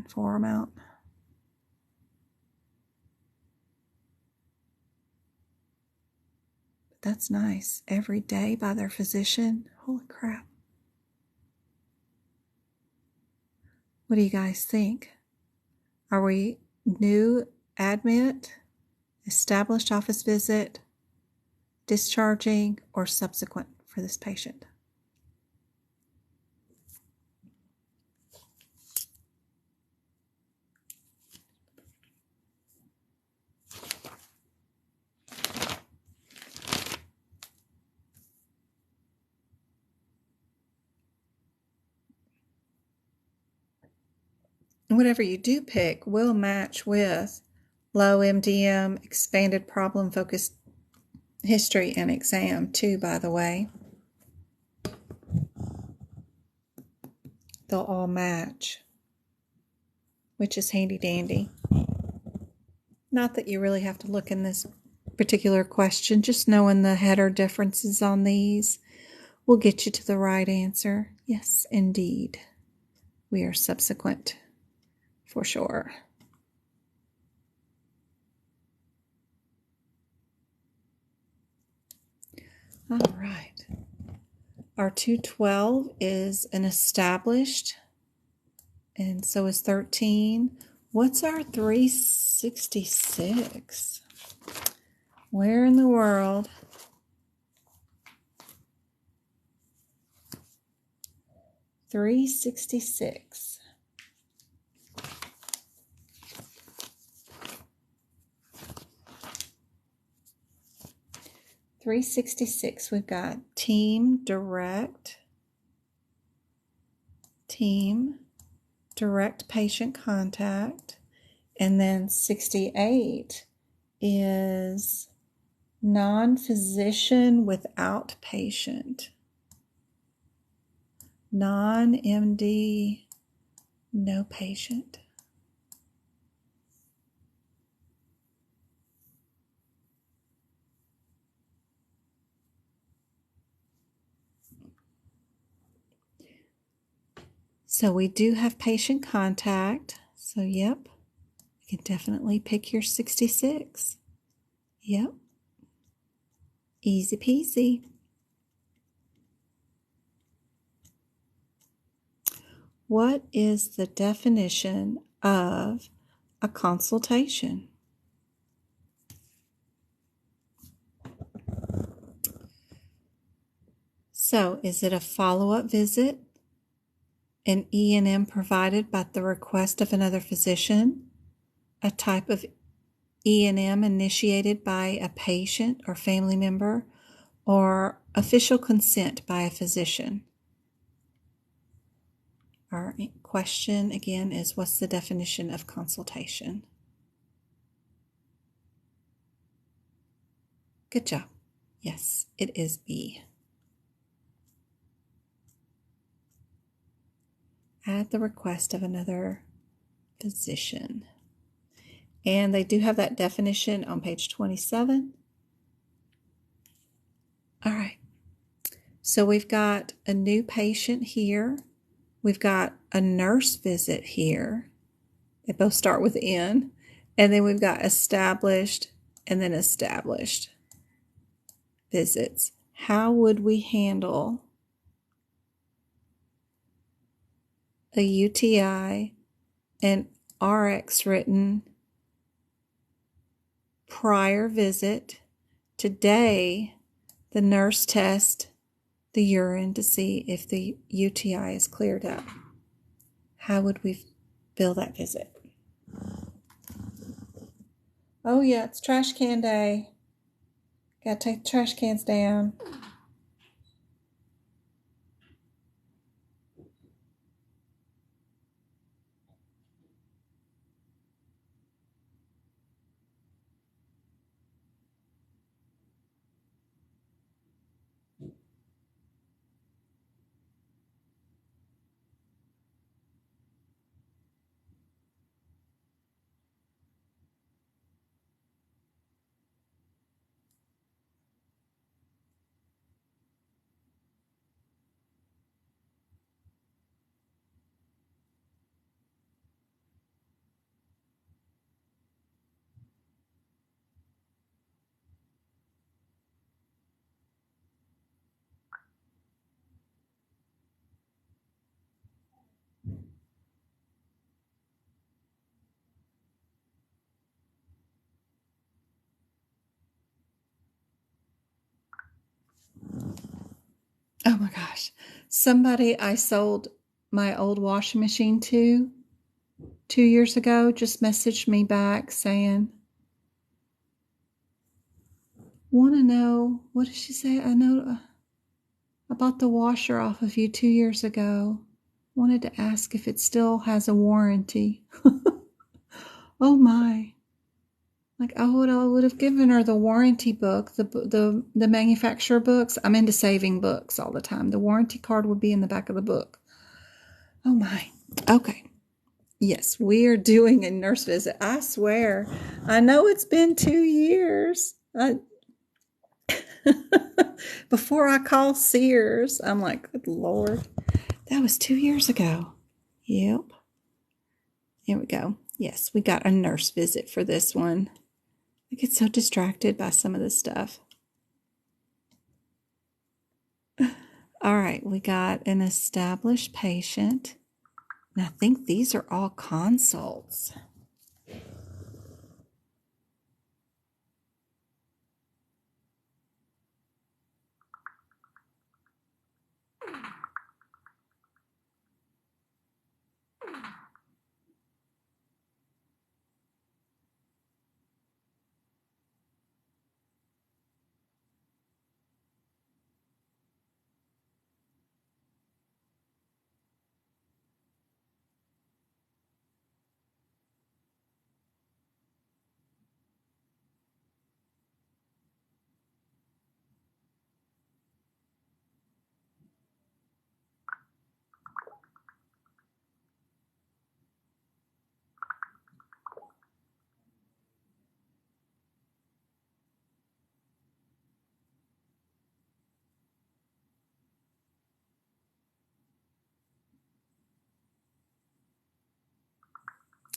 that form out. But that's nice. Every day by their physician. Holy crap. What do you guys think? Are we new admit, established office visit, discharging, or subsequent for this patient? Whatever you do pick will match with low MDM, expanded problem-focused history and exam too, by the way. They'll all match, which is handy-dandy. Not that you really have to look in this particular question, just knowing the header differences on these will get you to the right answer. Yes, indeed. We are subsequent for sure. All right. Our 212 is an established, and so is 13. What's our 366? Where in the world? $366. 366, we've got team direct patient contact, and then 68 is non-physician without patient. Non-MD, no patient. So we do have patient contact. So yep, you can definitely pick your 66. Yep. Easy peasy. What is the definition of a consultation? So, is it a follow-up visit, an E&M provided by the request of another physician, a type of E&M initiated by a patient or family member, or official consent by a physician? Our question again is, what's the definition of consultation? Good job. Yes, it is B. At the request of another physician. And they do have that definition on page 27. All right. So we've got a new patient here. We've got a nurse visit here. They both start with N. And then we've got established and then established visits. How would we handle a UTI and RX written prior visit? Today, the nurse tests the urine to see if the UTI is cleared up. How would we fill that visit? Oh yeah, it's trash can day. Gotta take the trash cans down. Oh my gosh. Somebody I sold my old washing machine to 2 years ago just messaged me back saying, want to know, what did she say? I know I bought the washer off of you 2 years ago. Wanted to ask if it still has a warranty. Oh my. Like I would have given her the warranty book, the manufacturer books. I'm into saving books all the time. The warranty card would be in the back of the book. Oh my. Okay. Yes, we are doing a nurse visit. I swear. I know it's been 2 years. Before I call Sears, I'm like, good Lord. That was 2 years ago. Yep. Here we go. Yes, we got a nurse visit for this one. I get so distracted by some of this stuff. All right, we got an established patient. And I think these are all consults.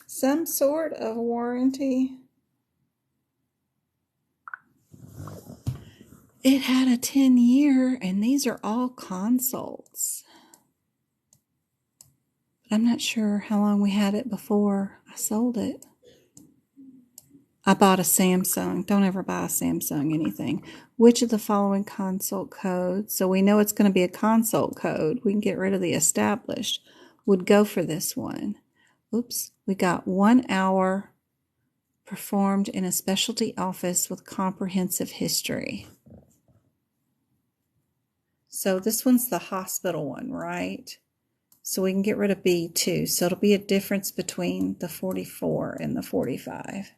Some sort of warranty. It had a 10-year, and these are all consults. But I'm not sure how long we had it before I sold it. I bought a Samsung. Don't ever buy a Samsung anything. Which of the following consult codes, so we know it's going to be a consult code, we can get rid of the established, would go for this one? Oops, we got 1 hour performed in a specialty office with comprehensive history. So this one's the hospital one, right? So we can get rid of B too. So it'll be a difference between the 44 and the 45.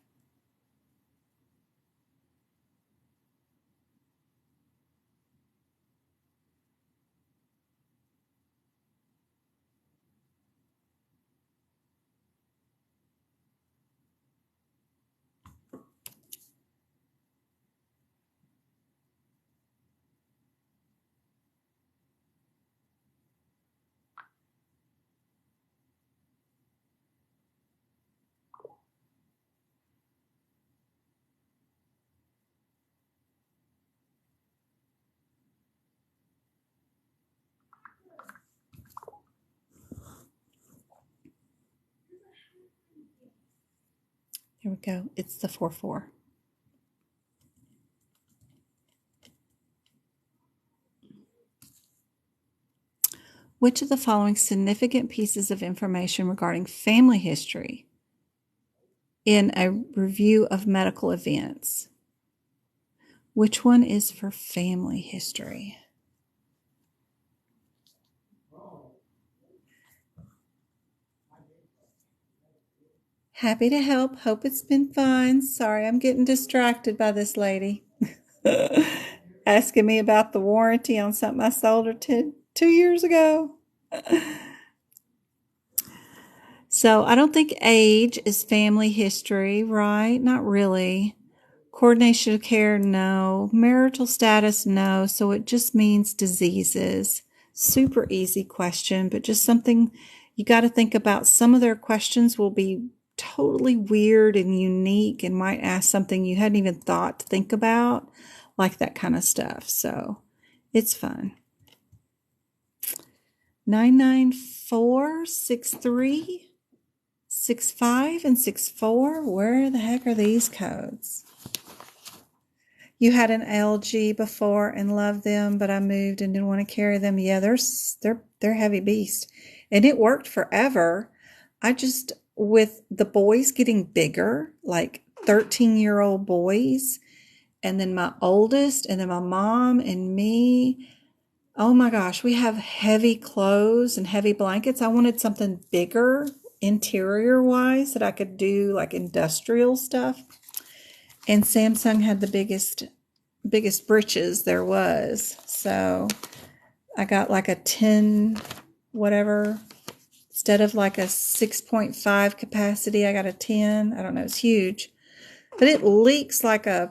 Here we go. It's the 44. Which of the following significant pieces of information regarding family history in a review of medical events? Which one is for family history? Happy to help. Hope it's been fine. Sorry, I'm getting distracted by this lady. Asking me about the warranty on something I sold her 2 years ago. So I don't think age is family history, right? Not really. Coordination of care, no. Marital status, no. So it just means diseases. Super easy question, but just something you got to think about. Some of their questions will be totally weird and unique and might ask something you hadn't even thought to think about, like that kind of stuff. So it's fun. 994, 63, 65, and 64. Where the heck are these codes? You had an LG before and loved them, but I moved and didn't want to carry them. Yeah, they're heavy beasts. And it worked forever. I just, with the boys getting bigger, like 13-year-old boys, and then my oldest, and then my mom and me. Oh my gosh, we have heavy clothes and heavy blankets. I wanted something bigger interior wise that I could do like industrial stuff. And Samsung had the biggest britches there was. So I got like a 10 whatever. Instead of like a 6.5 capacity, I got a 10. I don't know, it's huge. But it leaks like from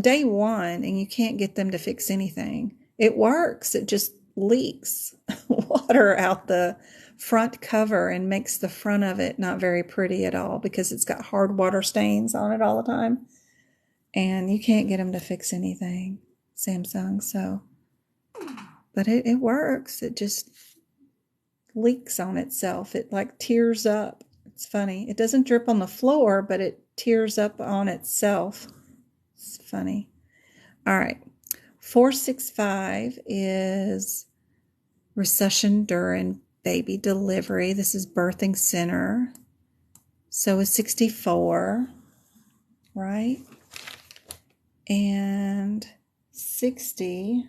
day one, and you can't get them to fix anything. It works. It just leaks water out the front cover and makes the front of it not very pretty at all because it's got hard water stains on it all the time. And you can't get them to fix anything, Samsung. So, but it works. It just leaks on itself. It like tears up. It's funny. It doesn't drip on the floor, but it tears up on itself. It's funny. All right. 465 is recession during baby delivery. This is birthing center. So is 64, right? And 60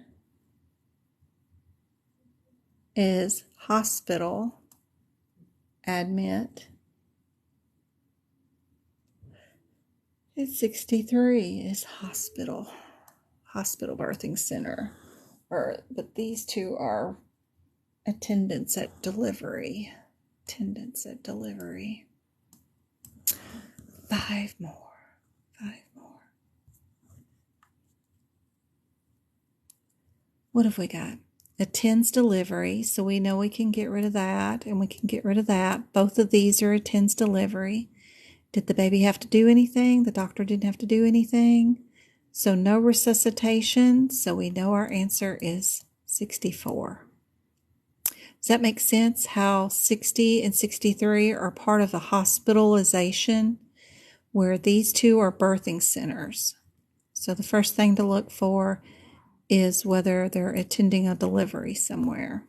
is hospital admit. And 63 is hospital birthing center. But these two are attendance at delivery. Five more. What have we got? Attends delivery, so we know we can get rid of that, and we can get rid of that. Both of these are attends delivery. Did the baby have to do anything? The doctor didn't have to do anything. So no resuscitation, so we know our answer is 64. Does that make sense how 60 and 63 are part of the hospitalization, where these two are birthing centers? So the first thing to look for is whether they're attending a delivery somewhere.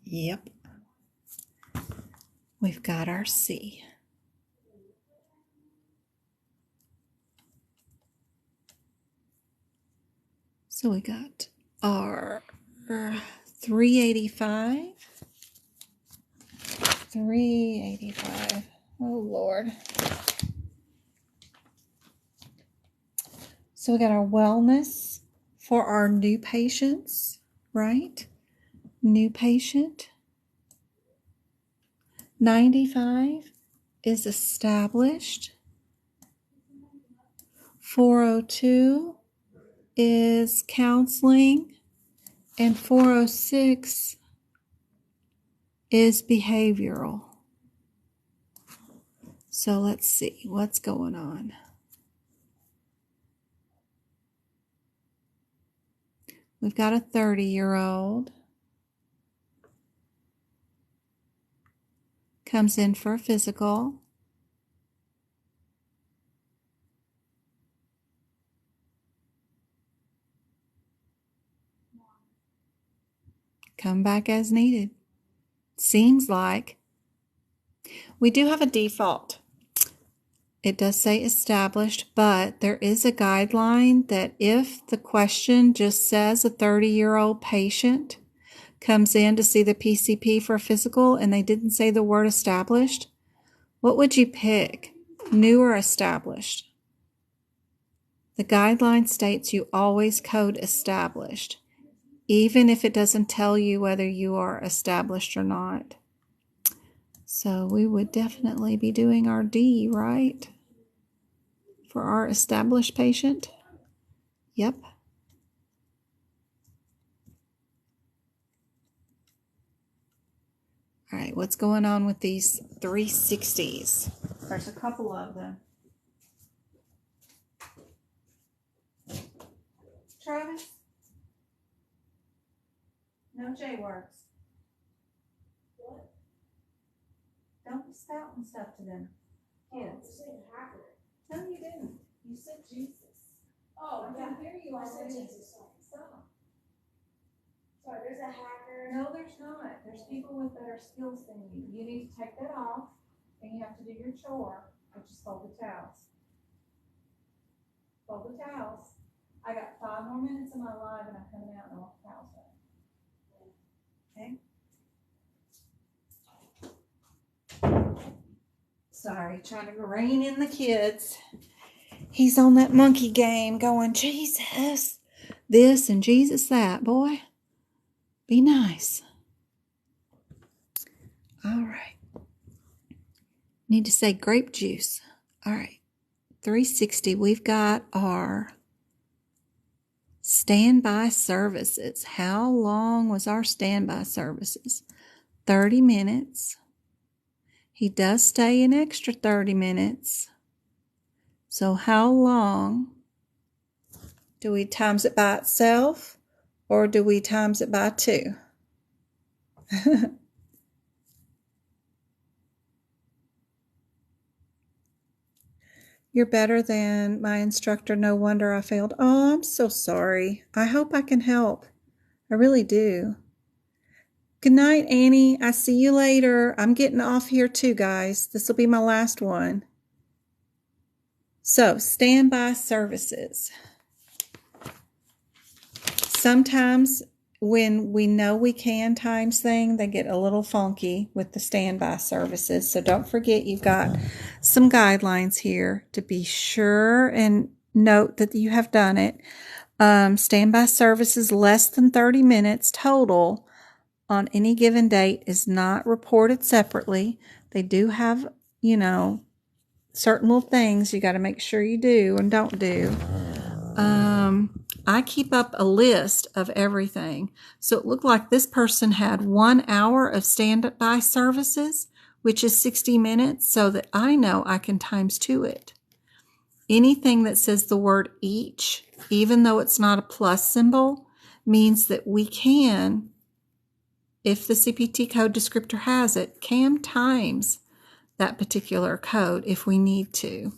Yep. We've got our C. So we got our 385. 385. Oh, Lord. So we got our wellness for our new patients, right? New patient. 95 is established. 402 is counseling. And 406 is behavioral. So let's see what's going on. We've got a 30-year-old. Comes in for a physical. Come back as needed. Seems like we do have a default. It does say established, but there is a guideline that if the question just says a 30-year-old patient comes in to see the PCP for a physical and they didn't say the word established, what would you pick? New or established? The guideline states you always code established, even if it doesn't tell you whether you are established or not. So we would definitely be doing our D, right? For our established patient. Yep. All right, what's going on with these 360s? There's a couple of them. Travis? No J works. What? Don't be spouting stuff to them. Hands. No, you didn't. You said Jesus. Oh, I can hear you. I said already. Jesus. Stop. Sorry, there's a hacker. No, there's not. There's people with better skills than you. You need to take that off, and you have to do your chore, which is fold the towels. Fold the towels. I got 5 more minutes of my live, and I'm coming out and I want the towels done. Okay? Sorry, trying to rein in the kids. He's on that monkey game going, Jesus this and Jesus that, boy. Be nice. All right. Need to say grape juice. All right. 360, we've got our standby services. How long was our standby services? 30 minutes. He does stay an extra 30 minutes. So how long? Do we times it by itself or do we times it by 2? You're better than my instructor. No wonder I failed. Oh, I'm so sorry. I hope I can help. I really do. Good night, Annie. I see you later. I'm getting off here too, guys. This will be my last one. So, standby services. Sometimes when we know we can times thing, they get a little funky with the standby services. So don't forget you've got some guidelines here to be sure and note that you have done it. Standby services less than 30 minutes total on any given date is not reported separately. They do have, certain little things you got to make sure you do and don't do. I keep up a list of everything. So it looked like this person had 1 hour of standby services, which is 60 minutes, so that I know I can times 2 it. Anything that says the word each, even though it's not a plus symbol, means that we can, if the CPT code descriptor has it, can times that particular code if we need to.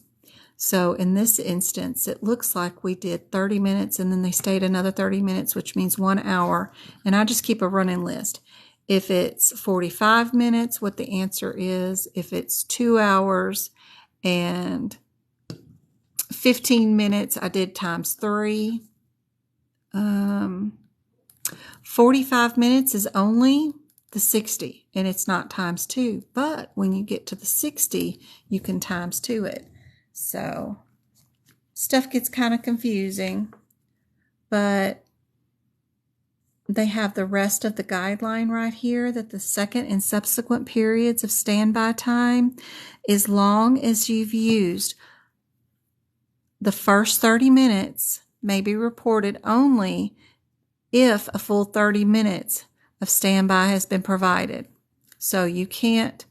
So in this instance, it looks like we did 30 minutes and then they stayed another 30 minutes, which means 1 hour. And I just keep a running list. If it's 45 minutes, what the answer is. If it's 2 hours and 15 minutes, I did times 3. 45 minutes is only the 60 and it's not times 2. But when you get to the 60, you can times 2 it. So stuff gets kind of confusing, but they have the rest of the guideline right here that the second and subsequent periods of standby time, as long as you've used the first 30 minutes, may be reported only if a full 30 minutes of standby has been provided. So you can't,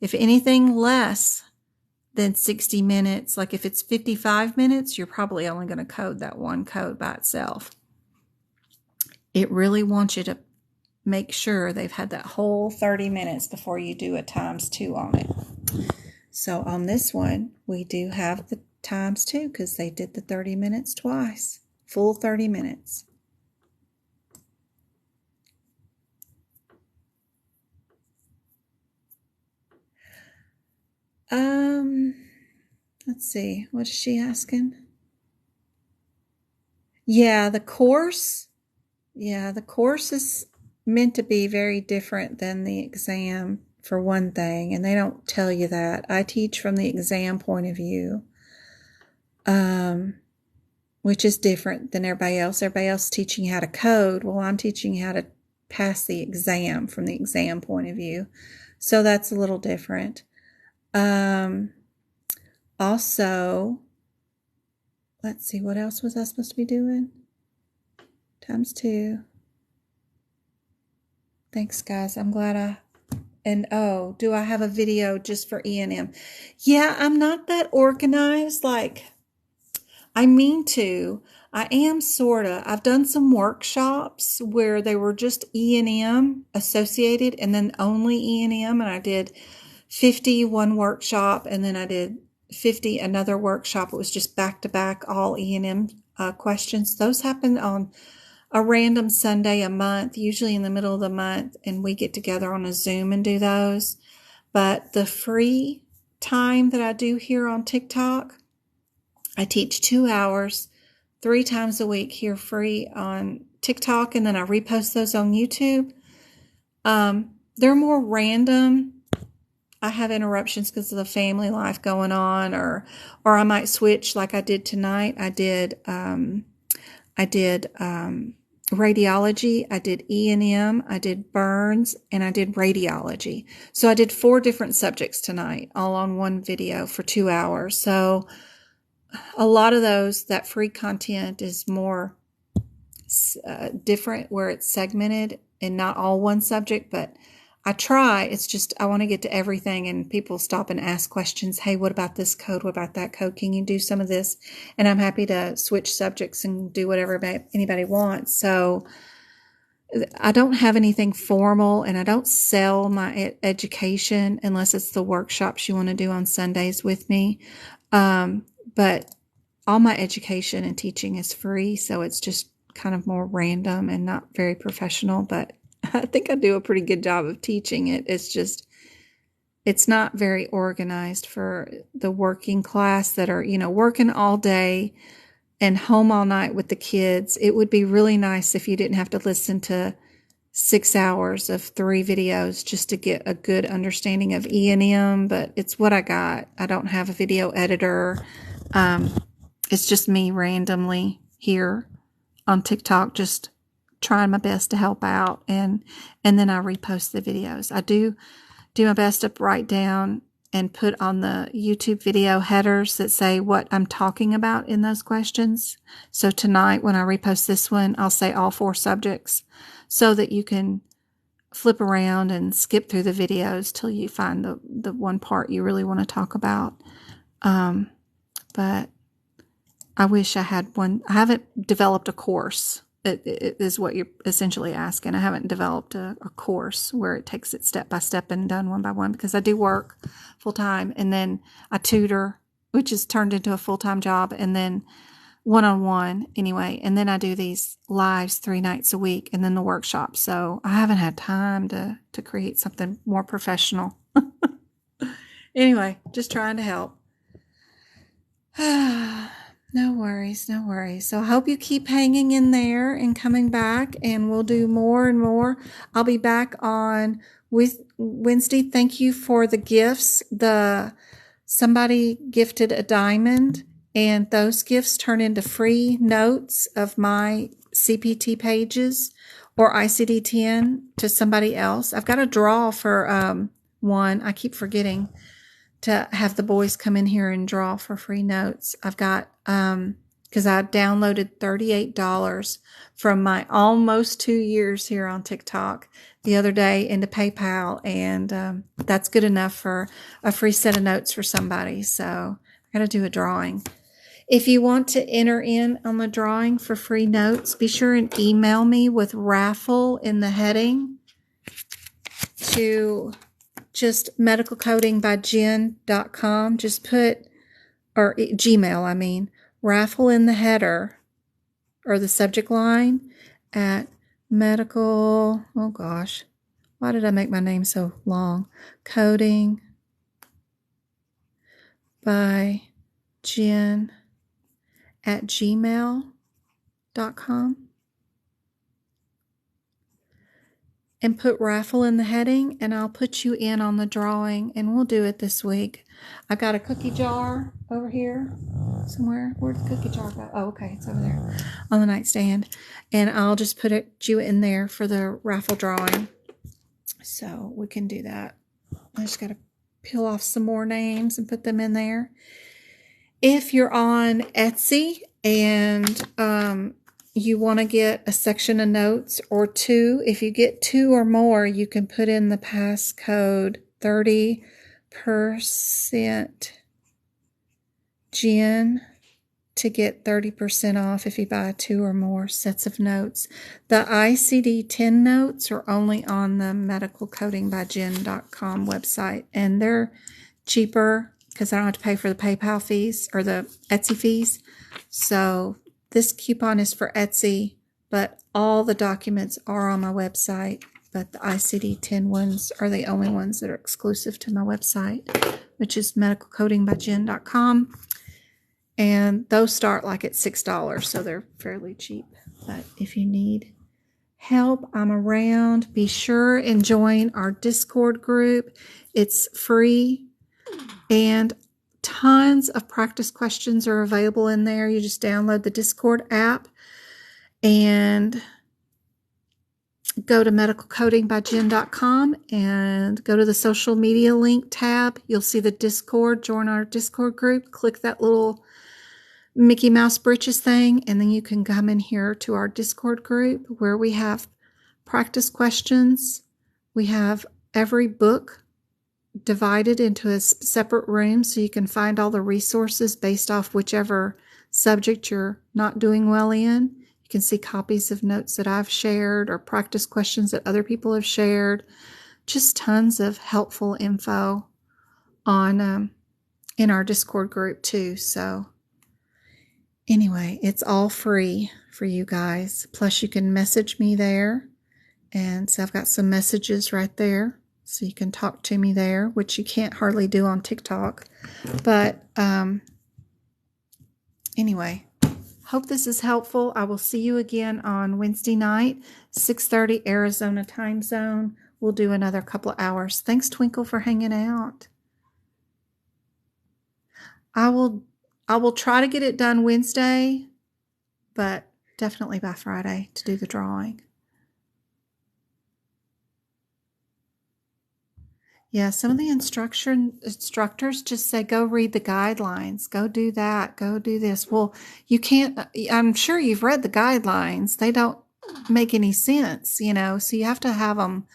if anything less than 60 minutes, like if it's 55 minutes, you're probably only going to code that one code by itself. It really wants you to make sure they've had that whole 30 minutes before you do a times 2 on it. So on this one, we do have the times 2 because they did the 30 minutes twice, full 30 minutes. Let's see, what is she asking? Yeah, the course is meant to be very different than the exam for one thing, and they don't tell you that. I teach from the exam point of view, which is different than everybody else. Everybody else is teaching you how to code. Well, I'm teaching you how to pass the exam from the exam point of view. So that's a little different. Also, let's see, what else was I supposed to be doing? Times 2. Thanks, guys. I'm glad oh, do I have a video just for E&M? Yeah, I'm not that organized. I mean to. I am sorta. I've done some workshops where they were just E&M associated and then only E&M, and I did 50 one workshop, and then I did 50 another workshop. It was just back to back, all E&M questions. Those happen on a random Sunday a month, usually in the middle of the month, and we get together on a Zoom and do those. But the free time that I do here on TikTok, I teach 2 hours 3 times a week here free on TikTok, and then I repost those on YouTube. They're more random. I have interruptions because of the family life going on, or I might switch like I did tonight. I did radiology, I did E&M, I did burns, and I did radiology. So I did 4 different subjects tonight, all on one video for 2 hours. So a lot of that free content is more different, where it's segmented and not all one subject, but I try. It's just I want to get to everything, and people stop and ask questions. Hey, what about this code? What about that code? Can you do some of this? And I'm happy to switch subjects and do whatever anybody wants. So I don't have anything formal, and I don't sell my education unless it's the workshops you want to do on Sundays with me. But all my education and teaching is free, so it's just kind of more random and not very professional, but I think I do a pretty good job of teaching it. It's not very organized for the working class that are, working all day and home all night with the kids. It would be really nice if you didn't have to listen to 6 hours of 3 videos just to get a good understanding of E&M, but it's what I got. I don't have a video editor. It's just me randomly here on TikTok, just trying my best to help out, and then I repost the videos. I do my best to write down and put on the YouTube video headers that say what I'm talking about in those questions. So tonight when I repost this one, I'll say all 4 subjects so that you can flip around and skip through the videos till you find the one part you really want to talk about. But I wish I had one. I haven't developed a course. It is what you're essentially asking. I haven't developed a course where it takes it step by step and done one by one, because I do work full time, and then I tutor, which is turned into a full-time job, and then one-on-one anyway. And then I do these lives 3 nights a week, and then the workshop. So I haven't had time to create something more professional. Anyway, just trying to help. No worries. So I hope you keep hanging in there and coming back, and we'll do more and more. I'll be back on with Wednesday. Thank you for the gifts. Somebody gifted a diamond, and those gifts turn into free notes of my CPT pages or ICD-10 to somebody else. I've got a draw for one. I keep forgetting to have the boys come in here and draw for free notes. I've got, because I downloaded $38 from my almost 2 years here on TikTok the other day into PayPal, and that's good enough for a free set of notes for somebody. So I got to do a drawing. If you want to enter in on the drawing for free notes, be sure and email me with raffle in the heading to just medicalcodingbyjen.com. Just put, or Gmail, raffle in the header or the subject line at medical, oh gosh, why did I make my name so long? Coding by Jen at gmail.com. And put raffle in the heading, and I'll put you in on the drawing, and we'll do it this week. I've got a cookie jar over here somewhere. Where'd the cookie jar go? Oh, okay, it's over there on the nightstand. And I'll just put you in there for the raffle drawing. So we can do that. I just got to peel off some more names and put them in there. If you're on Etsy and you want to get a section of notes or 2. If you get 2 or more, you can put in the passcode 30% Jen to get 30% off if you buy 2 or more sets of notes. The ICD-10 notes are only on the medicalcodingbyjen.com website, and they're cheaper because I don't have to pay for the PayPal fees or the Etsy fees. So this coupon is for Etsy, but all the documents are on my website. But the ICD-10 ones are the only ones that are exclusive to my website, which is medicalcodingbyjen.com. And those start like at $6, so they're fairly cheap. But if you need help, I'm around. Be sure and join our Discord group. It's free, and tons of practice questions are available in there. You just download the Discord app and go to medicalcodingbyjen.com and go to the social media link tab. You'll see the Discord. Join our Discord group. Click that little Mickey Mouse britches thing, and then you can come in here to our Discord group where we have practice questions. We have every book divided into a separate room so you can find all the resources based off whichever subject you're not doing well in. You can see copies of notes that I've shared or practice questions that other people have shared. Just tons of helpful info on in our Discord group too. So anyway, it's all free for you guys. Plus, you can message me there. And so I've got some messages right there. So you can talk to me there, which you can't hardly do on TikTok. But anyway, hope this is helpful. I will see you again on Wednesday night, 6:30 Arizona time zone. We'll do another couple of hours. Thanks, Twinkle, for hanging out. I will try to get it done Wednesday, but definitely by Friday to do the drawing. Yeah, some of the instructors just say, go read the guidelines, go do that, go do this. Well, you can't, I'm sure you've read the guidelines. They don't make any sense, so you have to have them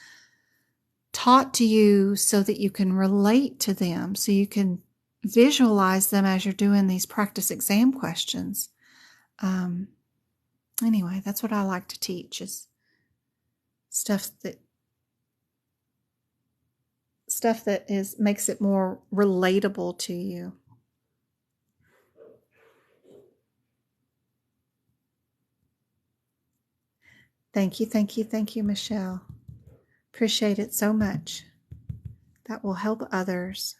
taught to you so that you can relate to them, so you can visualize them as you're doing these practice exam questions. Anyway, that's what I like to teach, is stuff that makes it more relatable to you. Thank you, Michelle. Appreciate it so much. That will help others.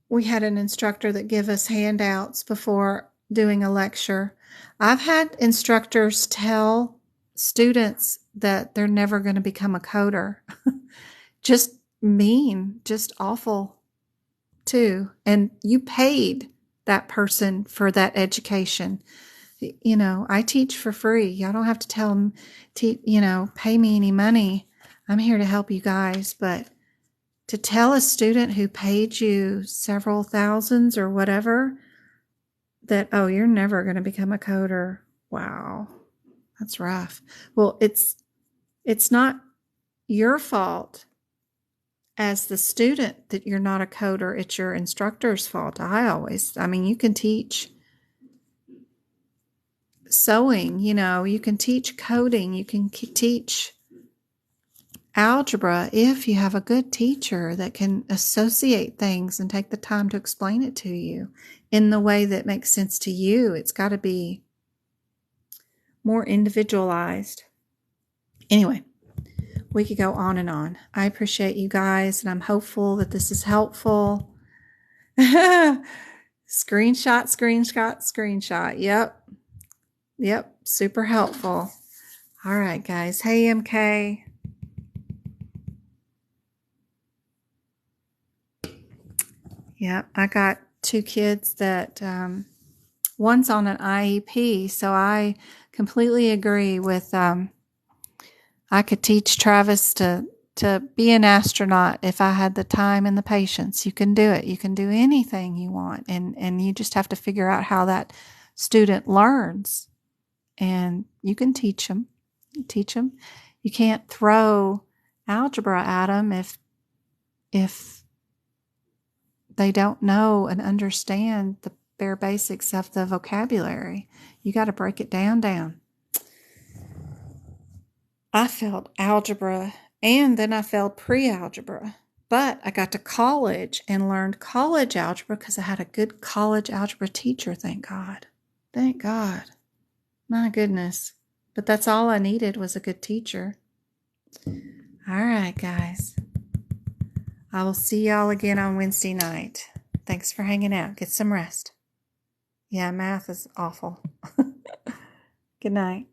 We had an instructor that gave us handouts before doing a lecture. I've had instructors tell students that they're never going to become a coder. Just mean, just awful too. And you paid that person for that education. I teach for free. Y'all don't have to tell them, pay me any money. I'm here to help you guys. But to tell a student who paid you several thousands or whatever that, oh, you're never going to become a coder. Wow. That's rough. Well, it's not your fault as the student that you're not a coder. It's your instructor's fault. You can teach sewing, you can teach coding, you can teach algebra if you have a good teacher that can associate things and take the time to explain it to you in the way that makes sense to you. It's got to be more individualized. Anyway, we could go on and on. I appreciate you guys, and I'm hopeful that this is helpful. Screenshot. Yep. Super helpful. All right, guys. Hey, MK. Yep. I got 2 kids that, one's on an IEP, so I completely agree with, I could teach Travis to be an astronaut if I had the time and the patience. You can do it. You can do anything you want, and you just have to figure out how that student learns, and you can teach them. You can't throw algebra at them if they don't know and understand the bare basics of the vocabulary. You got to break it down. I failed algebra, and then I failed pre-algebra. But I got to college and learned college algebra because I had a good college algebra teacher, thank God. Thank God. My goodness. But that's all I needed was a good teacher. All right, guys. I will see y'all again on Wednesday night. Thanks for hanging out. Get some rest. Yeah, math is awful. Good night.